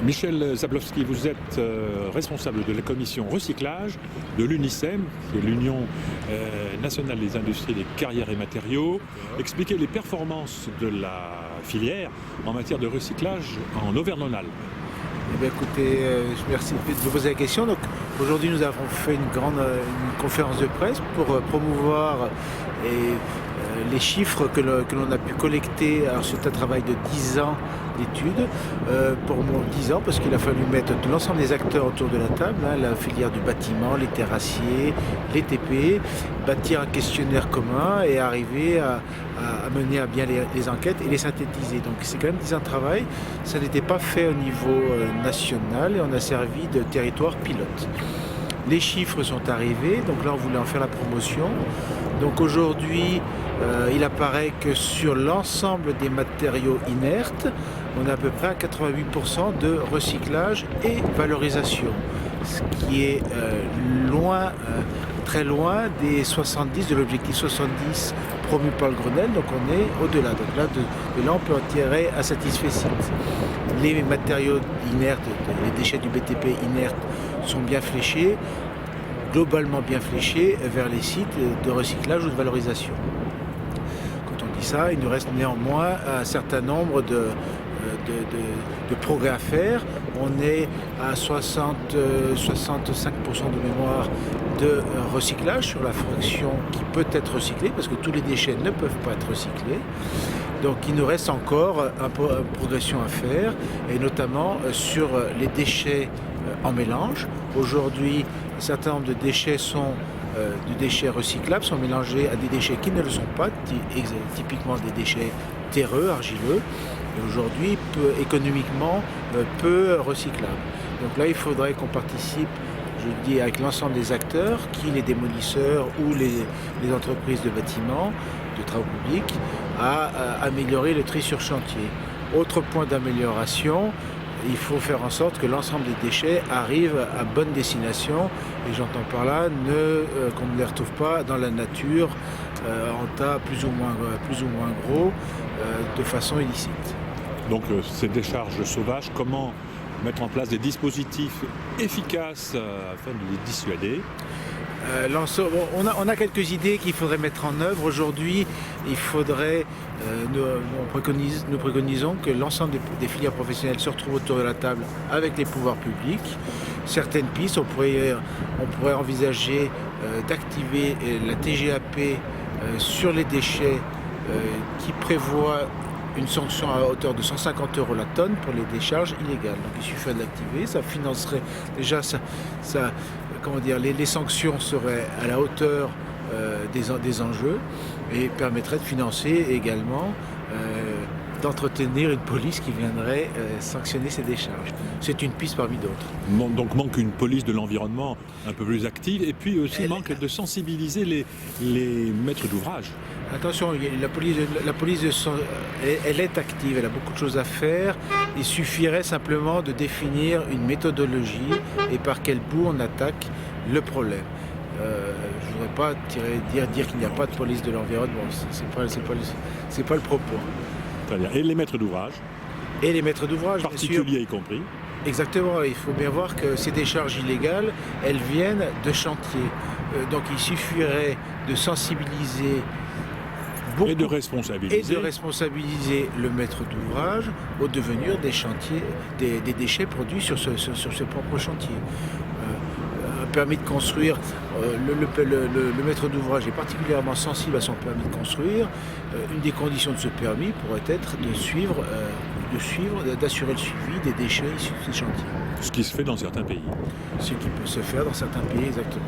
Michel Zablowski, vous êtes responsable de la commission recyclage de l'UNICEM, qui est l'Union nationale des industries des carrières et matériaux. Expliquez les performances de la filière en matière de recyclage en Auvergne-Rhône-Alpes. Eh bien, écoutez, merci de me poser la question. Donc, aujourd'hui, nous avons fait une conférence de presse pour promouvoir les chiffres que l'on a pu collecter. Alors, c'est un travail de 10 ans d'études, pour 10 ans, parce qu'il a fallu mettre l'ensemble des acteurs autour de la table, la filière du bâtiment, les terrassiers, les TP, bâtir un questionnaire commun et arriver à mener à bien les enquêtes et les synthétiser. Donc c'est quand même 10 ans de travail. Ça n'était pas fait au niveau national et on a servi de territoire pilote. Les chiffres sont arrivés, donc là on voulait en faire la promotion. Donc aujourd'hui, il apparaît que sur l'ensemble des matériaux inertes, on a à peu près à 88% de recyclage et valorisation, ce qui est très loin des 70, de l'objectif 70 promu par le Grenelle, donc on est au-delà. Donc là, de là, on peut en tirer un satisfecit. Les matériaux inertes, les déchets du BTP inertes sont bien fléchés, globalement bien fléchés vers les sites de recyclage ou de valorisation. Quand on dit ça, il nous reste néanmoins un certain nombre de progrès à faire. On est à 65% de mémoire de recyclage sur la fraction qui peut être recyclée, parce que tous les déchets ne peuvent pas être recyclés. Donc il nous reste encore une progression à faire, et notamment sur les déchets en mélange. Aujourd'hui, un certain nombre de déchets recyclables sont mélangés à des déchets qui ne le sont pas, typiquement des déchets terreux, argileux, et aujourd'hui économiquement peu recyclables. Donc là, il faudrait qu'on participe, je dis, avec l'ensemble des acteurs, les démolisseurs ou les entreprises de bâtiments, de travaux publics, à améliorer le tri sur chantier. Autre point d'amélioration, il faut faire en sorte que l'ensemble des déchets arrivent à bonne destination, et j'entends par là qu'on ne les retrouve pas dans la nature en tas plus ou moins gros, de façon illicite. Donc ces décharges sauvages, comment mettre en place des dispositifs efficaces afin de les dissuader? On a quelques idées qu'il faudrait mettre en œuvre. Aujourd'hui, il faudrait, nous préconisons que l'ensemble des filières professionnelles se retrouvent autour de la table avec les pouvoirs publics. Certaines pistes, on pourrait envisager d'activer la TGAP sur les déchets qui prévoit une sanction à hauteur de 150 € la tonne pour les décharges illégales. Donc il suffit de l'activer, ça financerait déjà les sanctions seraient à la hauteur des enjeux, et permettraient de financer également d'entretenir une police qui viendrait sanctionner ces décharges. C'est une piste parmi d'autres. Donc manque une police de l'environnement un peu plus active, et puis aussi manque de sensibiliser les maîtres d'ouvrage. Attention, la police elle est active, elle a beaucoup de choses à faire. Il suffirait simplement de définir une méthodologie et par quel bout on attaque le problème. Je ne voudrais pas dire qu'il n'y a pas de police de l'environnement, c'est pas le propos. Très bien. Et les maîtres d'ouvrage? Et les maîtres d'ouvrage, particuliers y compris. Exactement, il faut bien voir que ces décharges illégales, elles viennent de chantiers. Donc il suffirait de sensibiliser et de responsabiliser le maître d'ouvrage au devenir des chantiers, des déchets produits sur ses propres chantiers. Un permis de construire, le maître d'ouvrage est particulièrement sensible à son permis de construire. Une des conditions de ce permis pourrait être d'assurer le suivi des déchets issus de ces chantiers. Ce qui se fait dans certains pays. Ce qui peut se faire dans certains pays, exactement.